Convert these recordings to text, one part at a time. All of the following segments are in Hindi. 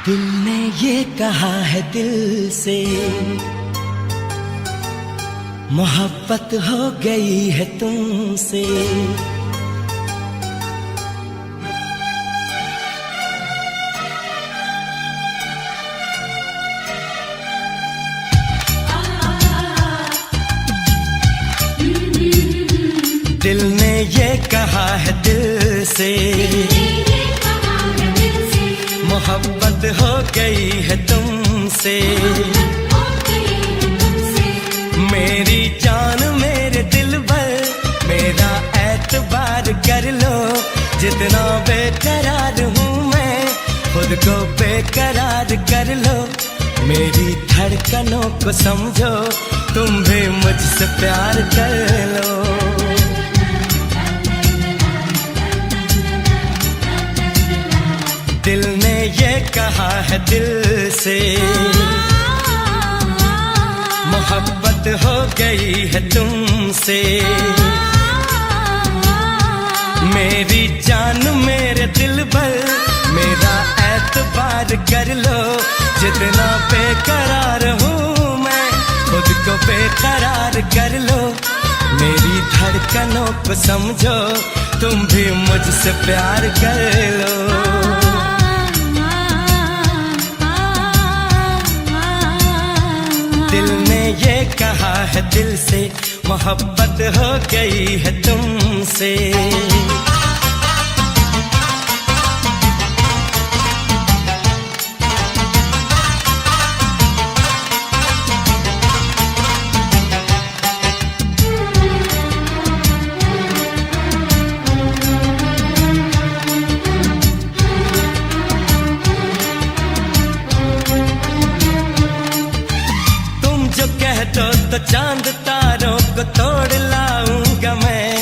दिल ने ये कहा है दिल से, मोहब्बत हो गई है तुमसे। दिल ने ये कहा है दिल से, मोहब्बत हो गई है तुमसे। मेरी जान मेरे दिल भर, मेरा एतबार कर लो। जितना बेकरार हूँ मैं, खुद को बेकरार कर लो। मेरी धड़कनों को समझो, तुम भी मुझसे प्यार कर लो। दिल ने ये कहा है दिल से, मोहब्बत हो गई है तुमसे। मेरी जान मेरे दिल भर, मेरा एतबार कर लो। जितना बेकरार हूँ मैं, खुद को बेकरार कर लो। मेरी धड़कनों को समझो, तुम भी मुझसे प्यार कर लो। दिल ने ये कहा है दिल से, मोहब्बत हो गई है तुमसे। तो चांद तारों को तोड़ लाऊंगा मैं,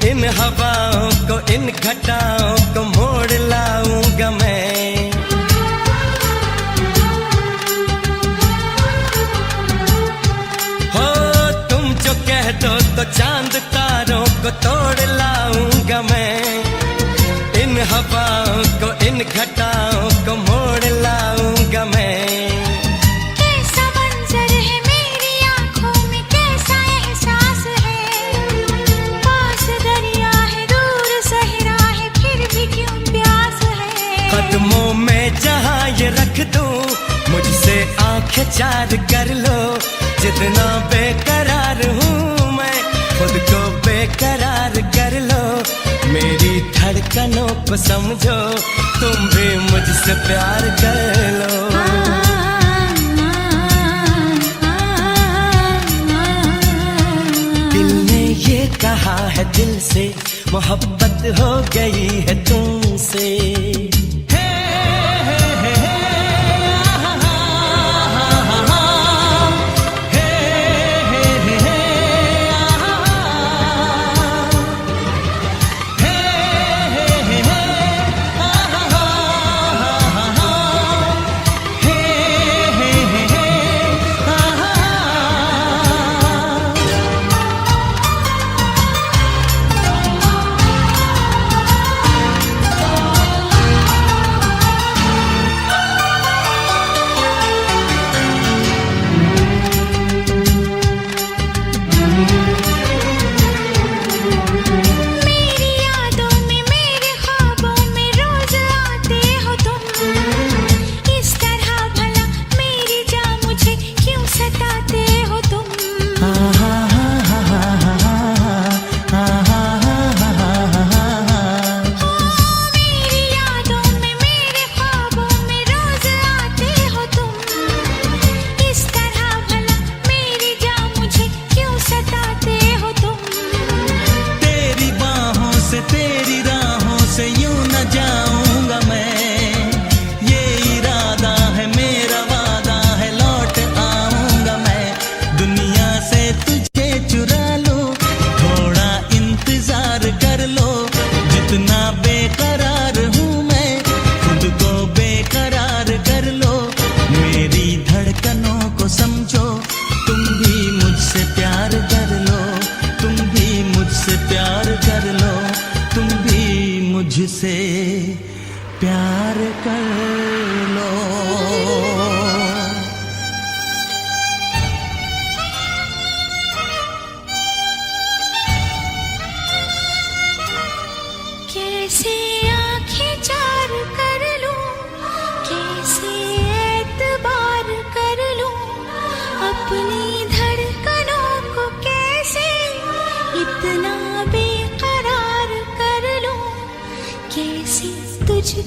इन हवाओं को इन घटाओं को मोड़ लाऊंगा मैं। हो तुम जो कह दो तो चांद तारों को तोड़ लाऊंगा मैं, इन हवाओं को इन घटाओं को मोड़ लाऊंगा मैं। कदमों में जहाँ ये रख दूं, मुझसे आंखें चार कर लो। जितना बेकरार हूँ मैं, खुद को बेकरार कर लो। मेरी धड़कनों को समझो, तुम भी मुझसे प्यार कर लो। दिल ने ये कहा है दिल से, मोहब्बत हो गई है तुमसे।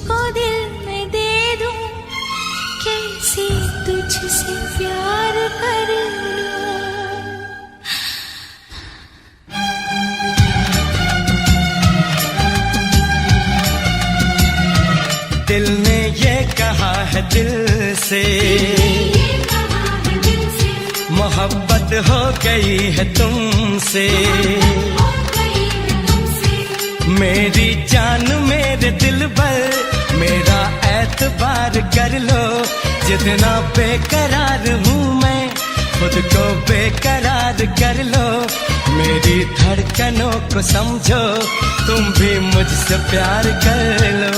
तुझको दिल में दे दूं, कैसे तुझसे प्यार कर लूं। दिल ने ये कहा है दिल से, मोहब्बत हो गई है तुमसे। मेरी जान मेरे दिल पर मेरा एतबार कर लो, जितना बेकरार हूँ मैं खुद को बेकरार कर लो। मेरी धड़कनों को समझो, तुम भी मुझसे प्यार कर लो।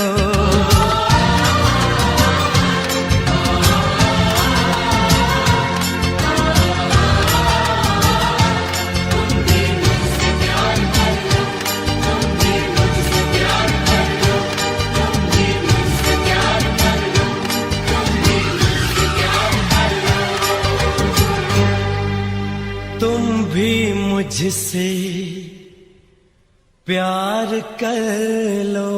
तुम भी मुझसे प्यार कर लो।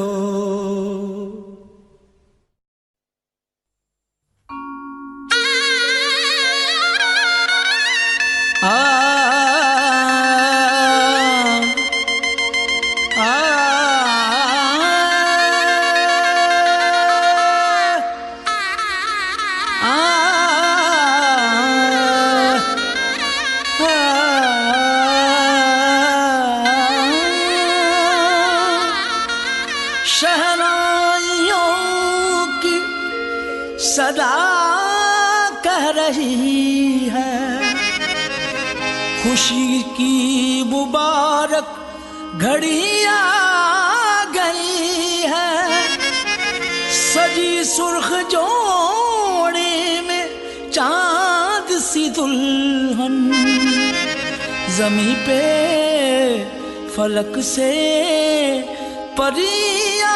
शहनाइयों की सदा कह रही है, खुशी की मुबारक घड़ी आ गई है। सजी सुर्ख जोड़े में चांद सी दुल्हन, जमी पे फलक से परी आ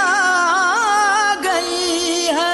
गई है।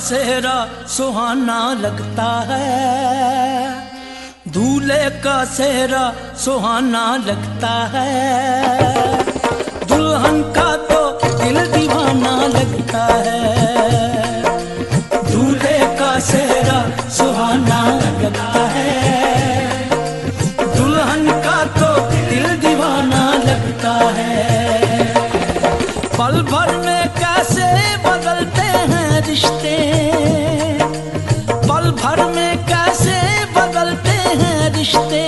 सेहरा सुहाना लगता है, दूल्हे का सेहरा सुहाना लगता है। दुल्हन का तो दिल दीवाना लगता है। दूल्हे का सेहरा सुहाना लगता है, दुल्हन का तो दिल दीवाना लगता है। पल भर में कैसे बदलते हैं रिश्ते, पल भर में कैसे बदलते हैं रिश्ते।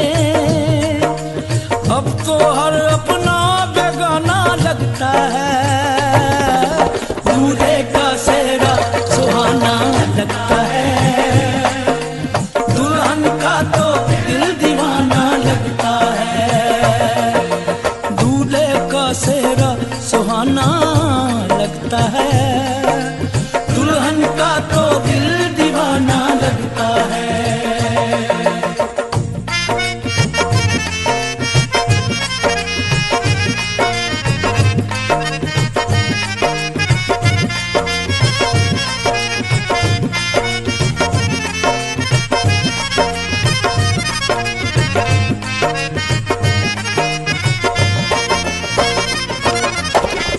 अब तो हर अपना बेगाना लगता है। दूल्हे का सेहरा सुहाना लगता है, दुल्हन का तो दिल दीवाना लगता है। दूल्हे का सेहरा सुहाना लगता है, दुल्हन का तो दिल दीवाना लगता है।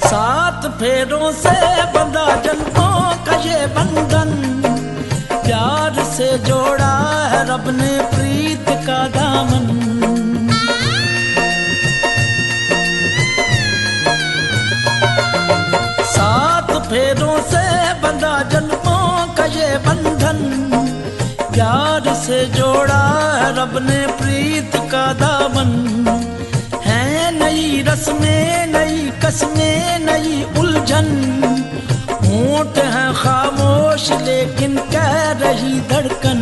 सात फेरों से बंधा जन्मों का ये बंधन, प्यार से जोड़ा है रब ने प्रीत का दामन। सात फेरों से बंधा जन्मों का ये बंधन, प्यार से जोड़ा है रब ने प्रीत का दामन। है नई रस्में नई कसमें नई उलझन, होंठ है खामोश लेकिन कह रही धड़कन।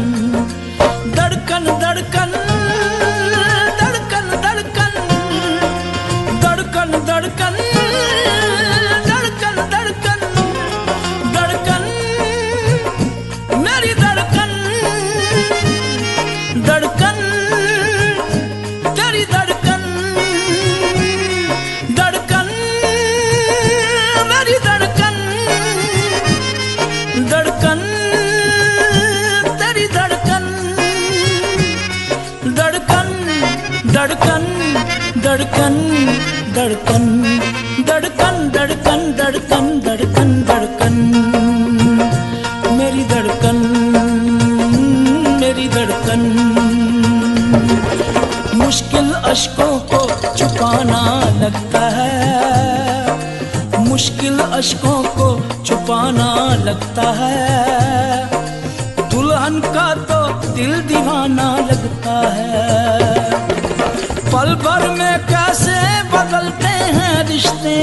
मेरी धड़कन धड़कन मेरी धड़कन धड़कन तेरी धड़कन धड़कन धड़कन धड़कन धड़कन धड़कन धड़कन धड़कन धड़कन धड़कन मेरी धड़कन मेरी धड़कन। मुश्किल अश्कों को छुपाना लगता है, मुश्किल अश्कों को छुपाना लगता है, दुल्हन का तो दिल दीवाना लगता है। पल भर में कैसे बदलते हैं रिश्ते,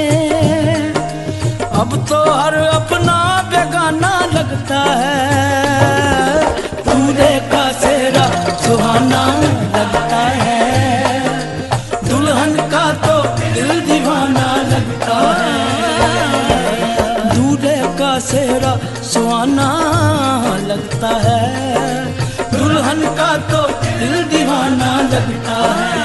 अब तो हर अपना बेगाना लगता है। दूल्हे का सेहरा सुहाना लगता है, दुल्हन का तो दिल दीवाना लगता है। दूल्हे का सेहरा सुहाना लगता है, दुल्हन का तो दिल दीवाना लगता है।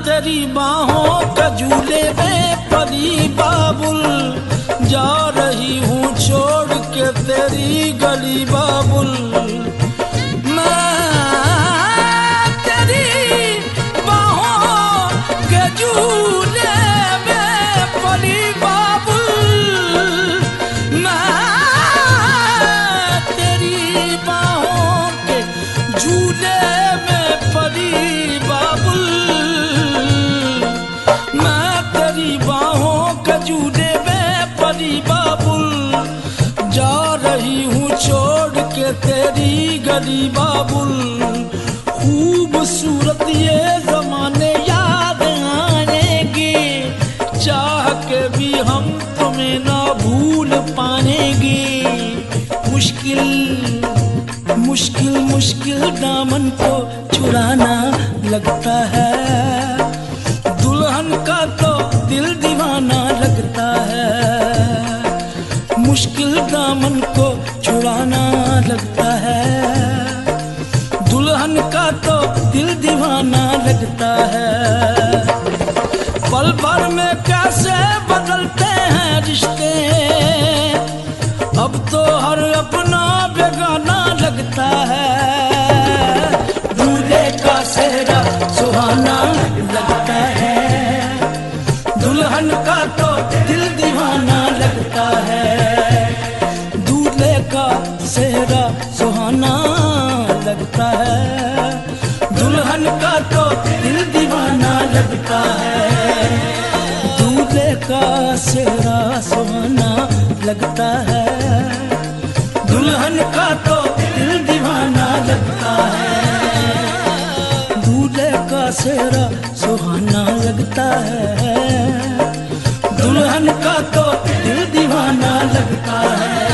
तेरी बाहों का झूले में परी बाबुल, जा रही हूँ छोड़ के तेरी गली बाबुल। मैं तेरी बाहों के झूले में परी बाबुल, मैं तेरी बाहों के झूले में परी बाबुल, झूले में परी बाबुल, जा रही हूँ छोड़ के तेरी गली बाबुल। खूबसूरत ये जमाने याद आएंगे, चाह के भी हम तुम्हें ना भूल पाएंगे। मुश्किल मुश्किल मुश्किल दामन को छुड़ाना लगता है, दुल्हन का तो दिल दीवाना लगता है। मुश्किल दामन को छुड़ाना लगता है, दुल्हन का तो दिल दीवाना लगता है। पल भर में कैसे बदलते हैं रिश्ते, अब तो हर अपना बेगाना लगता है। दूल्हे का सेहरा सुहाना लगता है, दुल्हन का तो दिल दीवाना लगता है। दूल्हे का सेहरा सुहाना लगता है, दुल्हन का तो दिल दीवाना लगता है। दूल्हे का सेहरा सुहाना लगता है, दुल्हन का तो दिल दीवाना लगता है। दूल्हे का सेहरा सुहाना लगता है, दुल्हन का तो दिल दीवाना लगता है।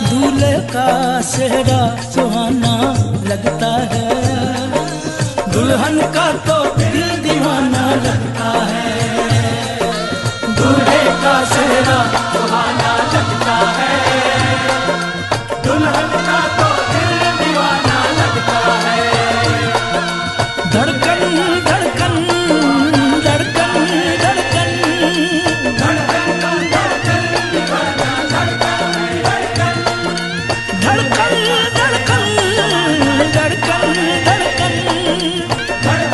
दूल्हे का सेहरा सुहाना लगता है, दुल्हन का तो दिल दीवाना लगता है। दूल्हे का सेहरा सुहाना लगता है, दुल्हन का तो दिल दीवाना लगता है। धड़कन धड़कन धड़कन धड़कन धड़कन धड़कन दीवाना लगता है। धड़कन धड़कन धड़कन धड़कन धड़कन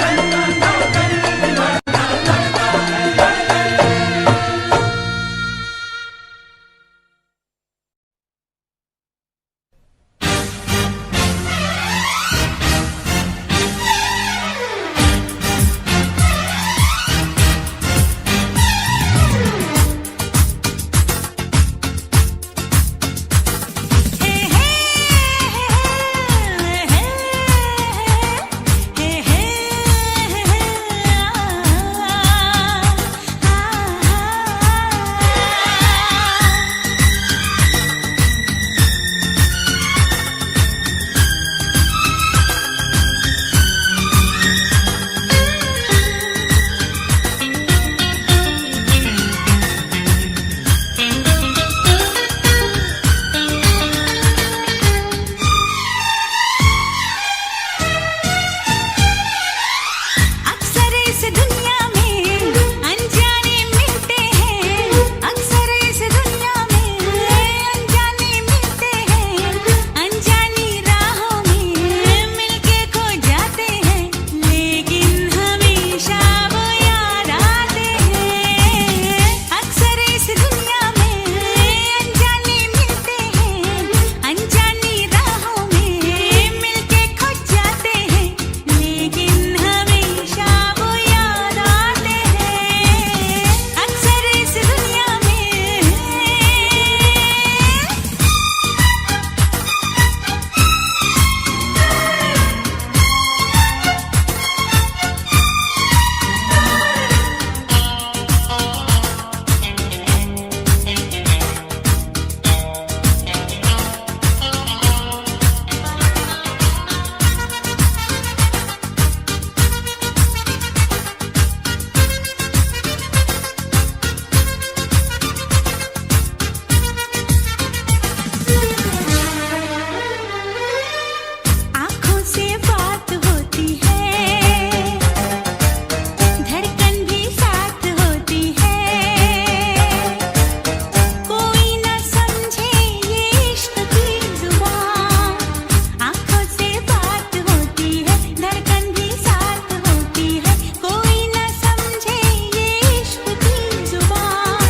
आँखों से बात होती है, धड़कन भी साथ होती है, कोई न समझे ये इश्क की जुबान। आँखों से बात होती है, धड़कन भी साथ होती है, कोई न समझे ये इश्क की जुबान।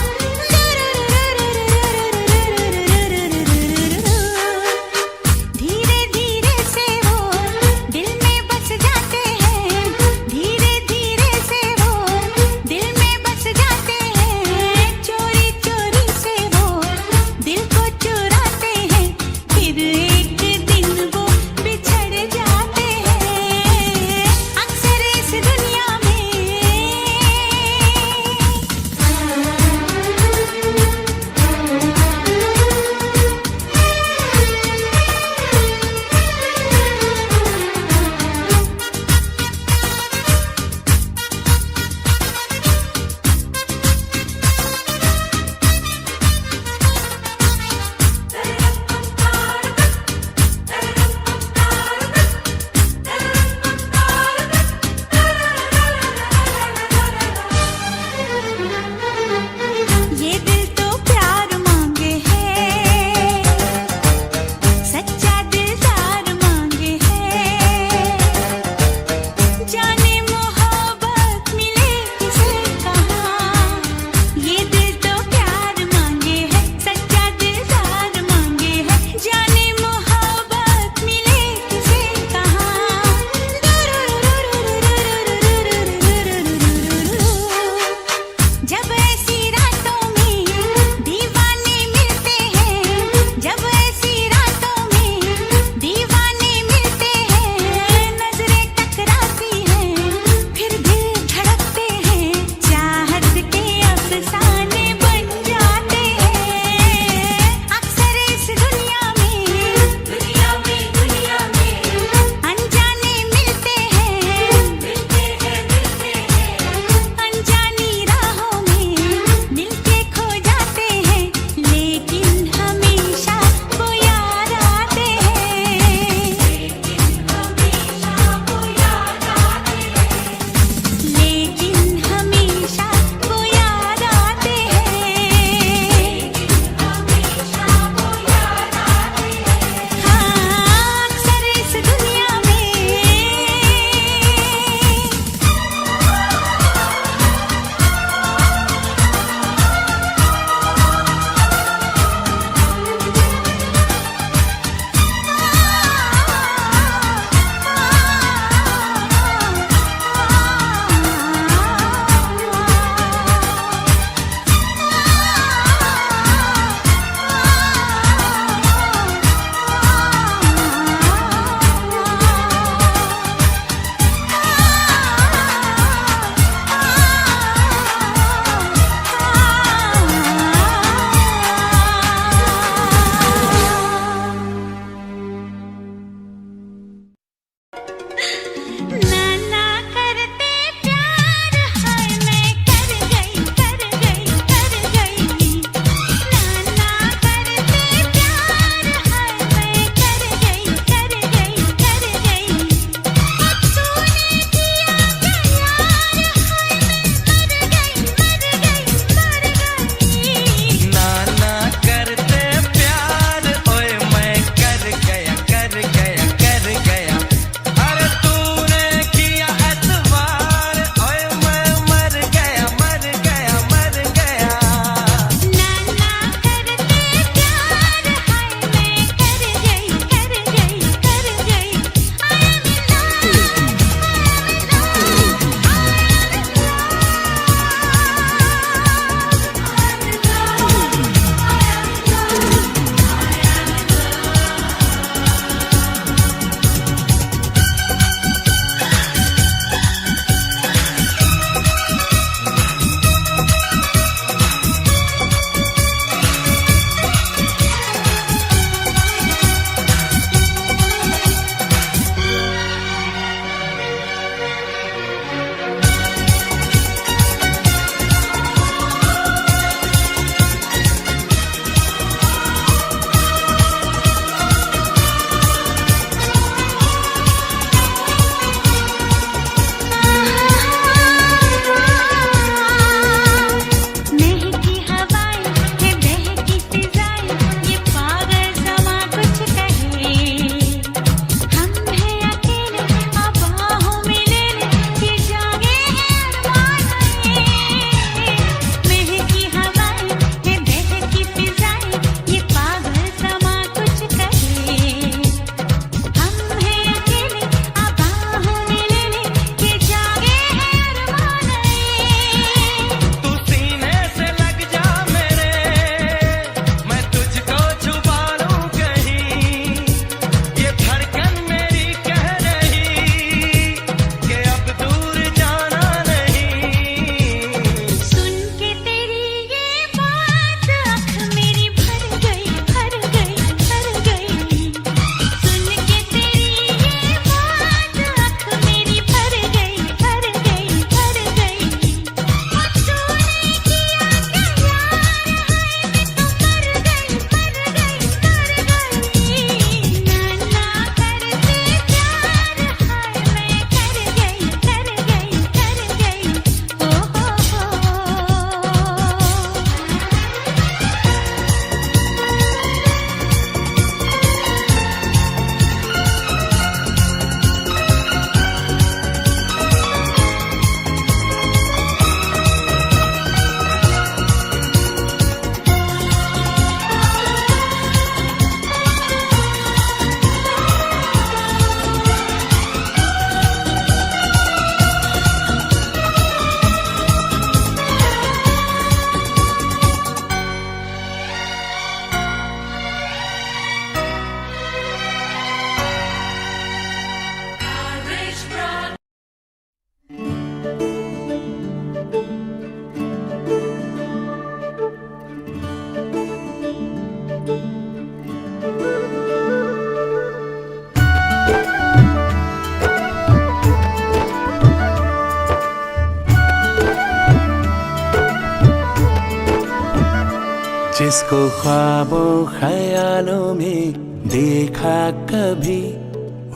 जिसको ख्वाबों ख्यालों में देखा कभी,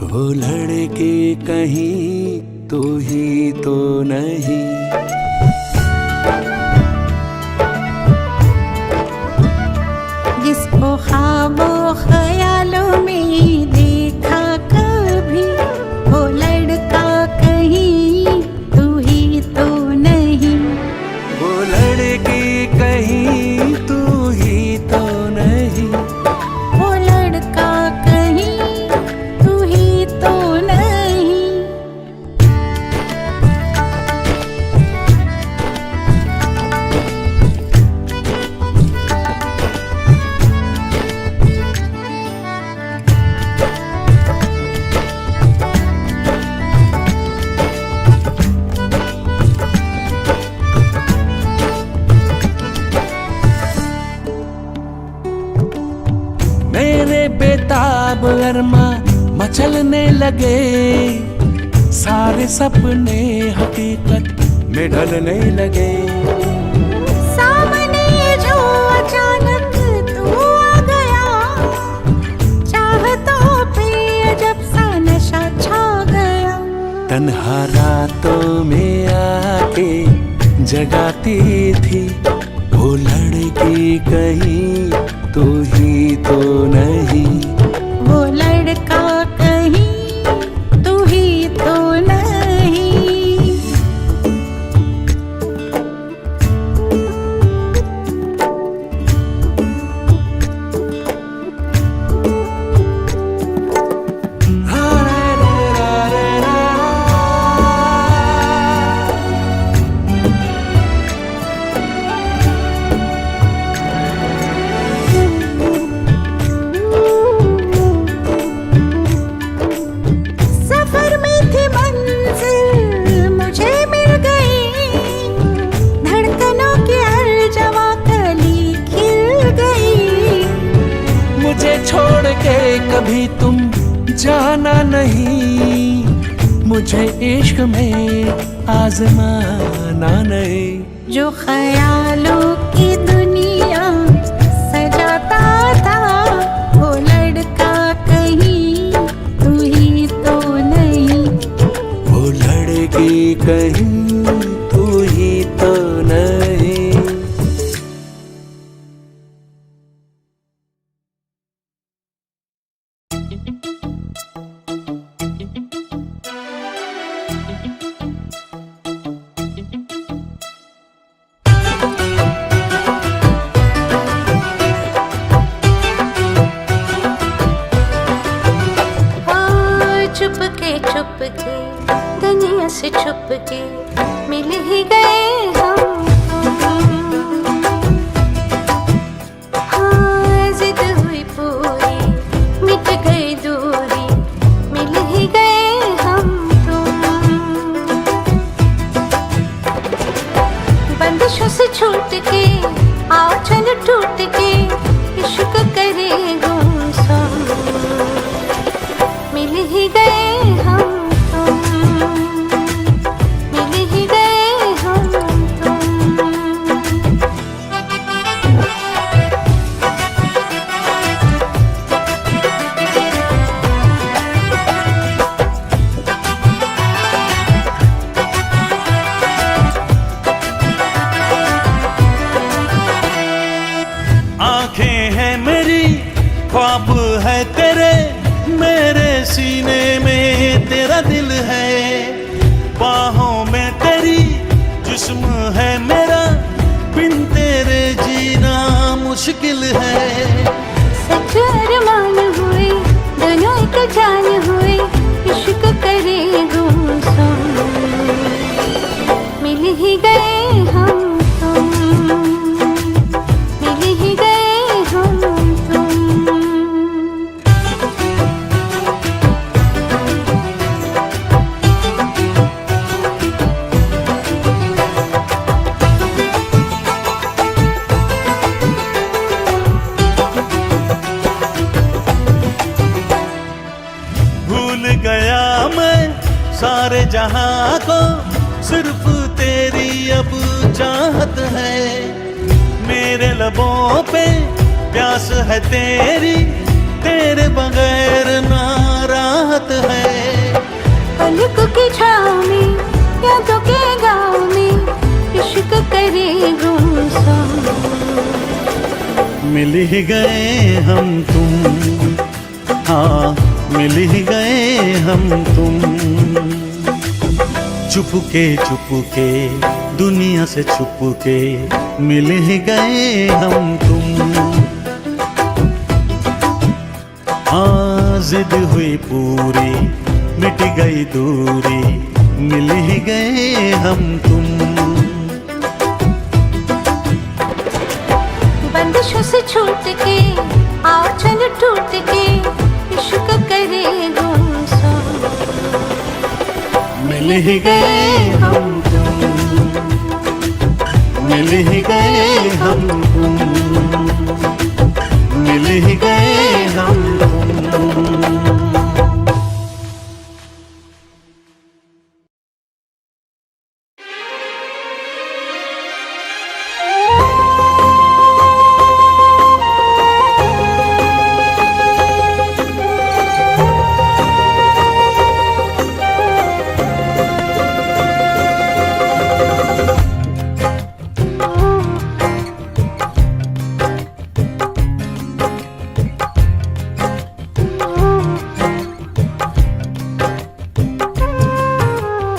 वो लड़के कहीं तू ही तो नहीं। जिसको ख्वाबों ख्यालों में देखा कभी, वो लड़का कहीं तू ही तो नहीं। वो लड़की कहीं तू ही तो नहीं। वो लड़का कहीं तू ही तो नहीं। मेरे बेताब अरमा मचलने लगे, सारे सपने हकीकत में ढलने लगे। सामने जो अचानक तू आ गया, चाहतों पे अजब सा नशा छा गया। तन्हा रातों में आके जगाती थी, वो लड़की कहीं तू ही तो नहीं। वो लड़का कहीं तू ही तो नहीं। सफर में थी मंजिल मुझे मिल गई, धड़कनों की हर जवां कली खिल गई। मुझे छोड़ के कभी तुम जाना नहीं, मुझे इश्क में आजमाना नहीं। जो ख्यालों की दुनिया सजाता था, वो लड़का कहीं तू ही तो नहीं। वो लड़की कहीं तू ही तो नहीं। चुपके दुनिया से छुपके मिल ही गए हम। हाँ, जिद हुई पूरी मिट गई दूरी, मिल ही गए हम तुम। बंदिशों से छूट के आओ चलो टूट के इश्क करे गुमसुम, मिल ही गए हम तुम, मिल ही गए हम तुम। आंखें हैं मेरी ख्वाब है तेरे, मेरे सीने में तेरा दिल है। बाहों में तेरी जिस्म है मेरा, बिन तेरे जीना मुश्किल है। सच अरमान हुए दोनों एक जान हुए, इश्क करे गुमसुम, मिल ही गए हम तुम, मिल ही गए हम तुम। भूल गया मैं सारे जहां को, सिर्फ तेरी अब चाहत है। मेरे मेरे लबों पे प्यास है तेरी, तेरे बगैर ना राहत है। पलकों की छाँव में यादों के गाँव में इश्क करे गुमसुम। मिल ही गए हम तुम, हाँ मिल ही गए हम तुम। चुपके दुनिया से छुपके मिल ही गए हम तुम। हाँ जिद हुई पूरी मिट गई दूरी, मिल ही गए हम तुम। बंदिशों से छूट के आओ चल टूट के इश्क करे गुमसुम। मिल ही गए हम तुम, मिल ही गए हम तुम, मिल ही गए हम तुम।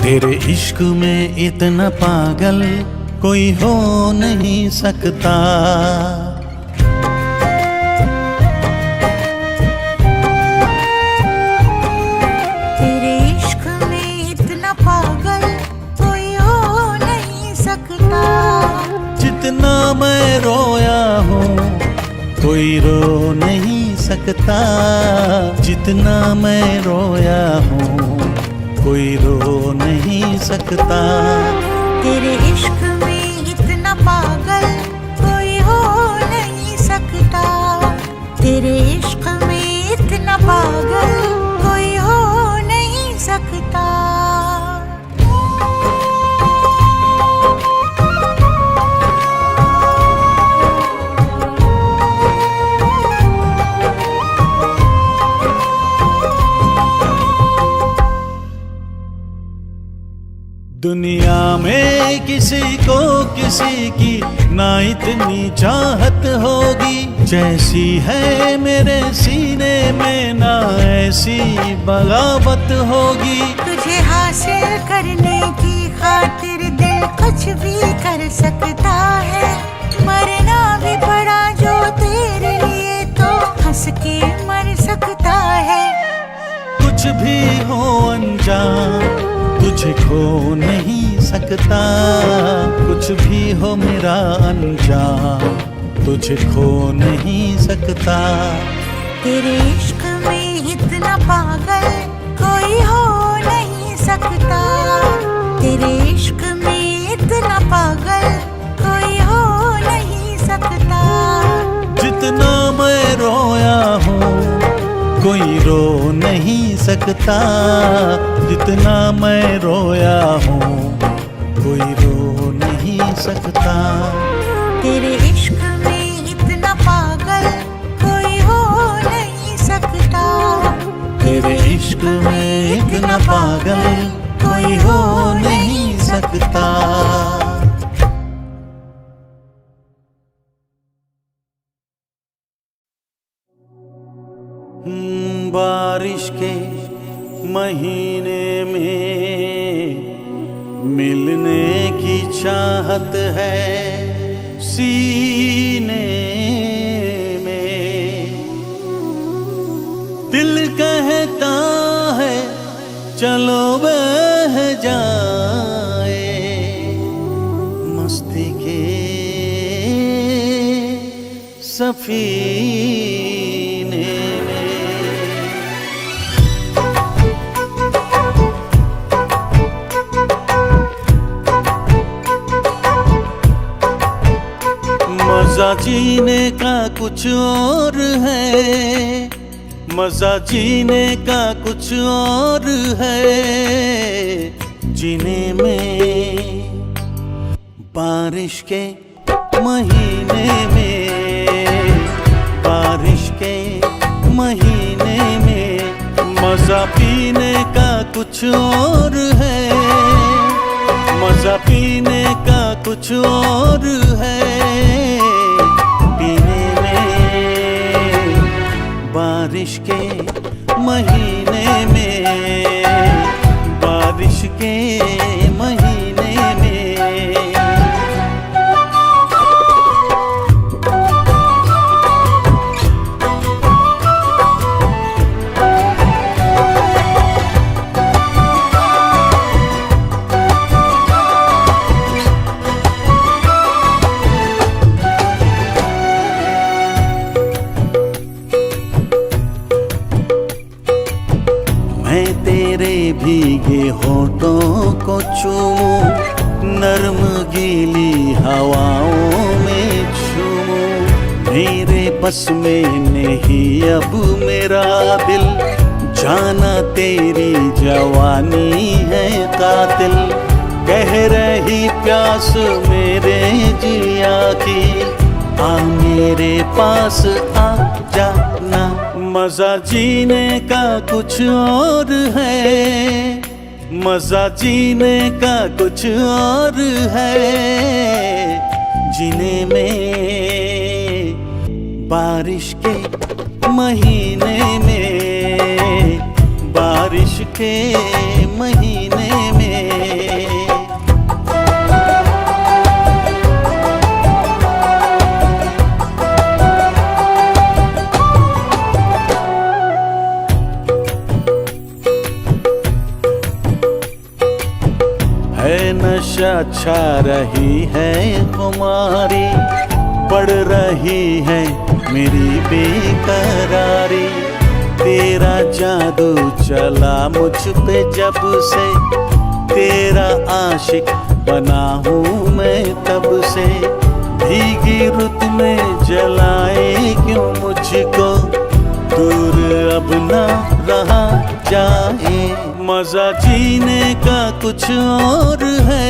तेरे इश्क में इतना पागल कोई हो नहीं सकता। तेरे इश्क में इतना पागल कोई हो नहीं सकता। जितना मैं रोया हूँ कोई रो नहीं सकता। जितना मैं रोया हूँ कोई रो नहीं सकता। तेरे इश्क में इतना पागल कोई हो नहीं सकता। तेरे इश्क में इतना पागल कोई हो नहीं सकता। दुनिया में किसी को किसी की ना इतनी चाहत होगी जैसी है मेरे सीने में, ना ऐसी बगावत होगी। तुझे हासिल करने की खातिर दिल कुछ भी कर सकता है। मरना भी पड़ा जो तेरे लिए तो हंस के मर सकता है। कुछ भी हो अनजान तुझे खो नहीं सकता। कुछ भी हो मेरा अनजान तुझे खो नहीं सकता। तेरे इश्क में इतना पागल कोई हो नहीं सकता। तेरे इश्क में इतना पागल कोई हो नहीं सकता। जितना मैं रोया हूँ कोई रो नहीं सकता। जितना मैं रोया हूँ कोई रो नहीं सकता। तेरे इश्क में इतना पागल कोई हो नहीं सकता। तेरे इश्क में इतना पागल कोई हो नहीं सकता। बारिश के महीने में मिलने की चाहत है सीने में। दिल कहता है चलो बह जाए मस्ती के सफीने में। मजा जीने का कुछ और है, मजा जीने का कुछ और है। जीने में बारिश के महीने में, बारिश के महीने में मजा पीने का कुछ और है, मजा पीने का कुछ और है। पीने में बारिश के महीने में, बारिश के महीने में। भीगे होठों को चूमूं, नर्म गीली हवाओं में झूमूं। मेरे बस में नहीं अब मेरा दिल, जाना तेरी जवानी है कातिल। कह रही प्यास मेरे जिया की, आ मेरे पास आ जाना। मजा जीने का कुछ और है, मजा जीने का कुछ और है। जीने में बारिश के महीने में, बारिश के महीने में। नशा छा रही है खुमारी, बढ़ रही है मेरी बेकरारी। तेरा जादू चला मुझ पे जब से, तेरा आशिक बना हूँ मैं तब से। भीगी रुत में जलाए क्यों मुझको, दूर अब ना रहा जाए। मजा जीने का कुछ और है,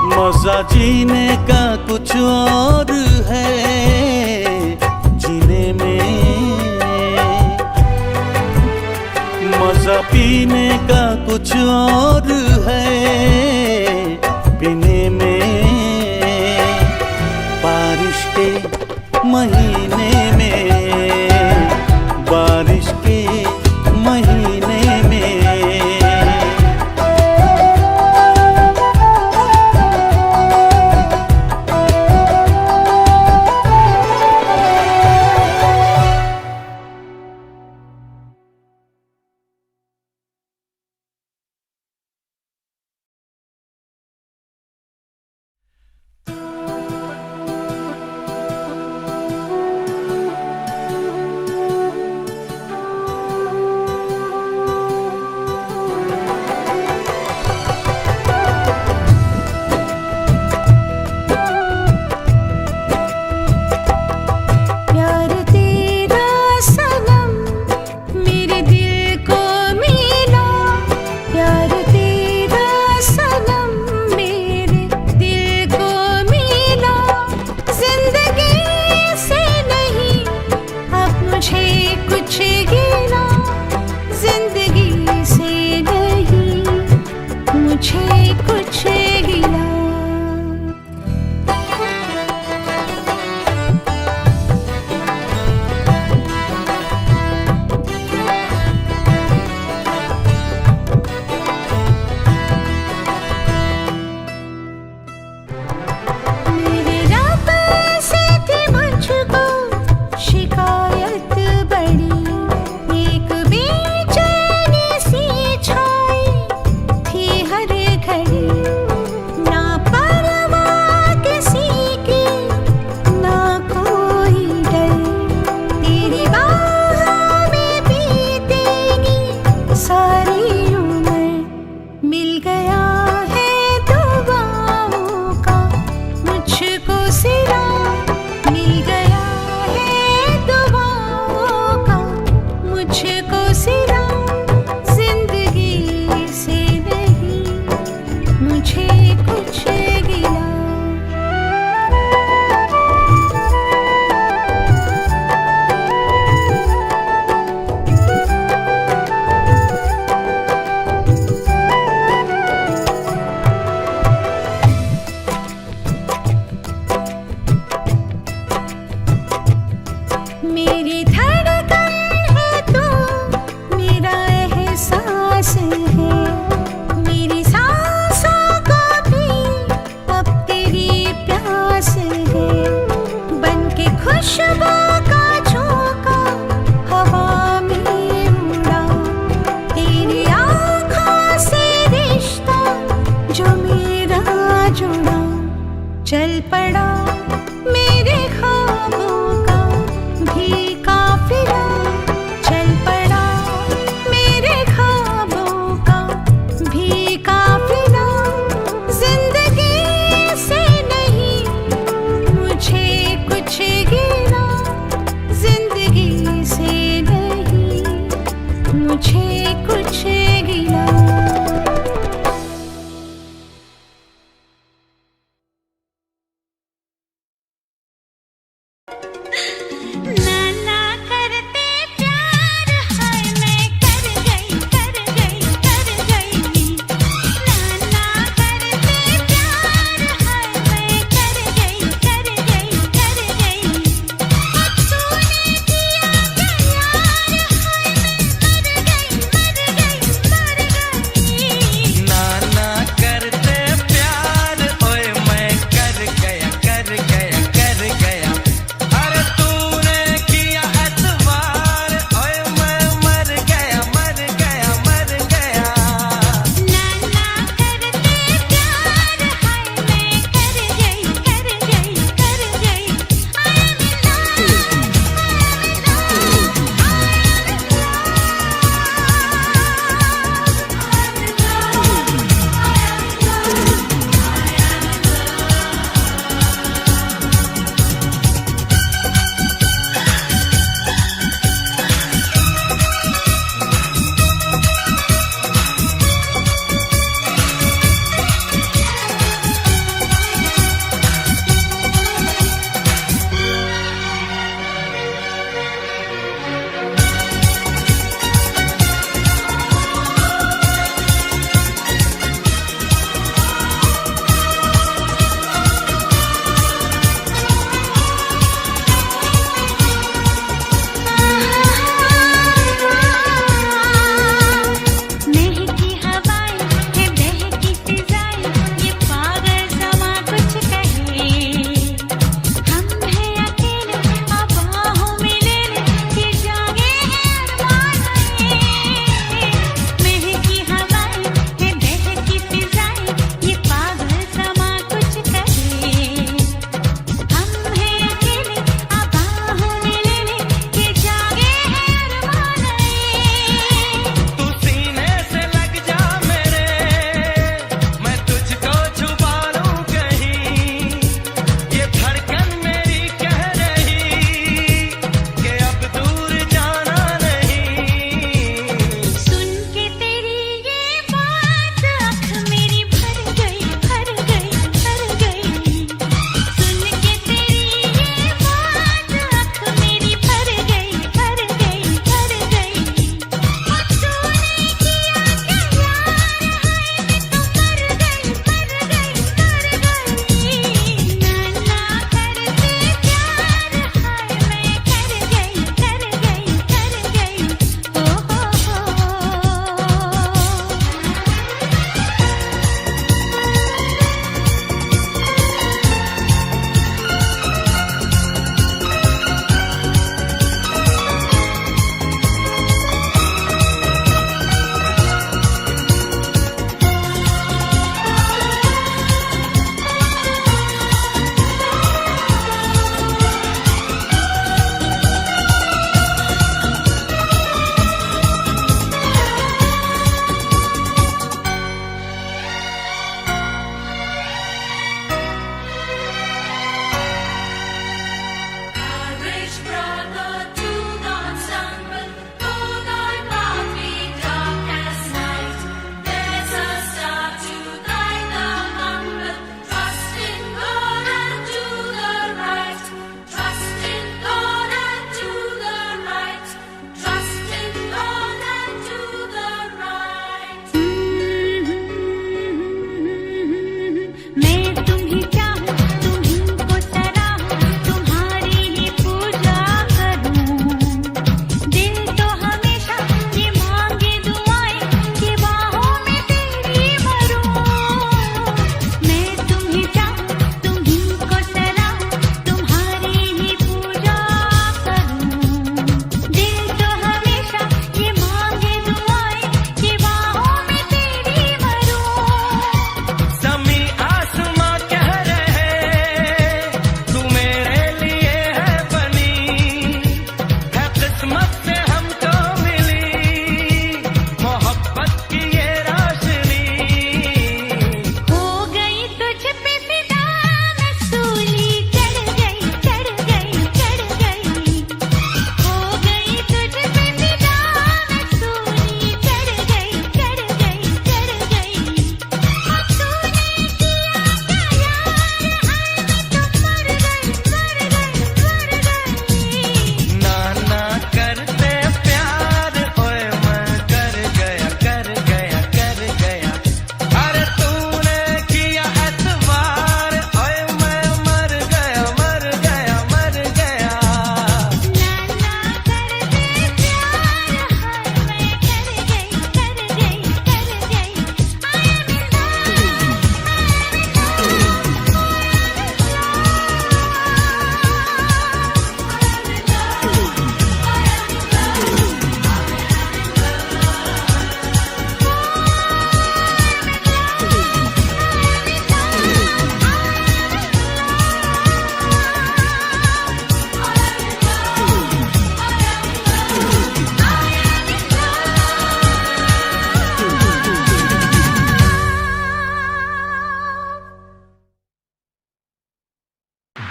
मजा जीने का कुछ और है। जीने में मजा पीने का कुछ और है। पीने में बारिश के महीने में, बारिश के महीने में।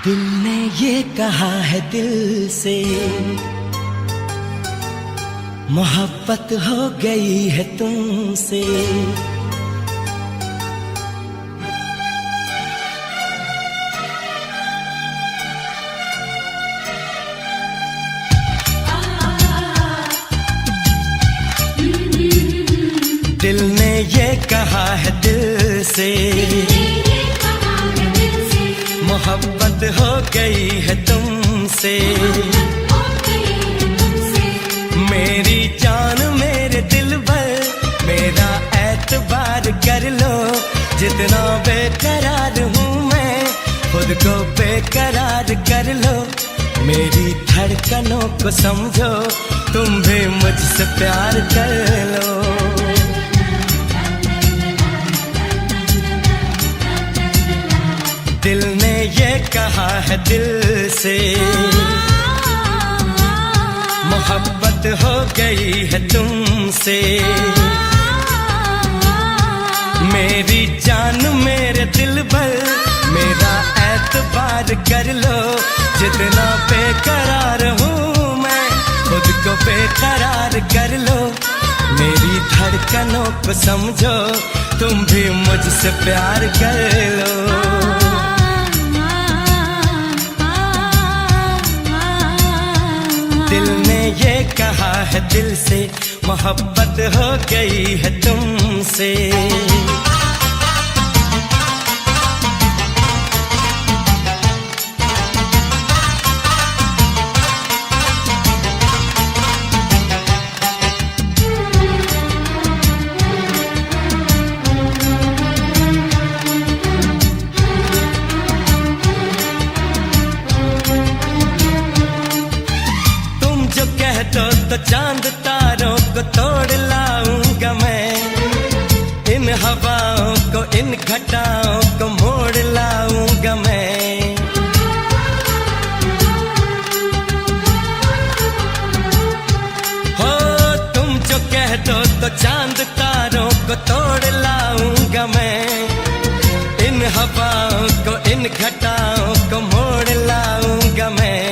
दिल ने ये कहा है दिल से, मोहब्बत हो गई है तुमसे। दिल ने ये कहा है दिल से, मोहब्बत हो गई है तुमसे। मेरी जान मेरे दिल पर, मेरा एतबार कर लो। जितना बेकरार हूँ मैं, खुद को बेकरार कर लो। मेरी धड़कनों को समझो, तुम भी मुझसे प्यार कर लो। दिल ने ये कहा है दिल से, मोहब्बत हो गई है तुमसे। मेरी जान मेरे दिल पर, मेरा एतबार कर लो। जितना बेकरार हूँ मैं, खुद को बेकरार कर लो। मेरी धड़कनों को समझो, तुम भी मुझसे प्यार कर लो। दिल ने ये कहा है दिल से, मोहब्बत हो गई है तुमसे। तो चांद तारों को तोड़ लाऊंगा मैं, इन हवाओं को इन घटाओं को मोड़ लाऊंगा मैं। हो तुम जो कह दो तो चांद तारों को तोड़ लाऊंगा मैं, इन हवाओं को इन घटाओं को मोड़ लाऊंगा मैं।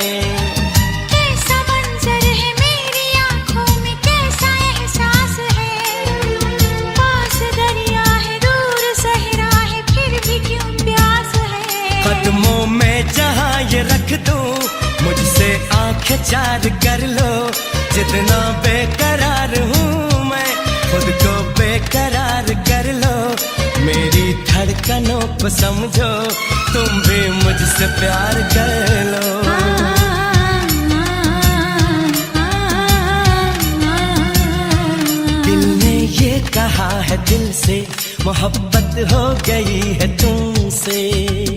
कदमों में जहाँ ये रख दूं, मुझसे आंखें चार कर लो। जितना बेकरार हूँ मैं, खुद को बेकरार कर लो। मेरी धड़कनों को समझो, तुम भी मुझसे प्यार कर लो। दिल ने ये कहा है दिल से, मोहब्बत हो गई है तुमसे।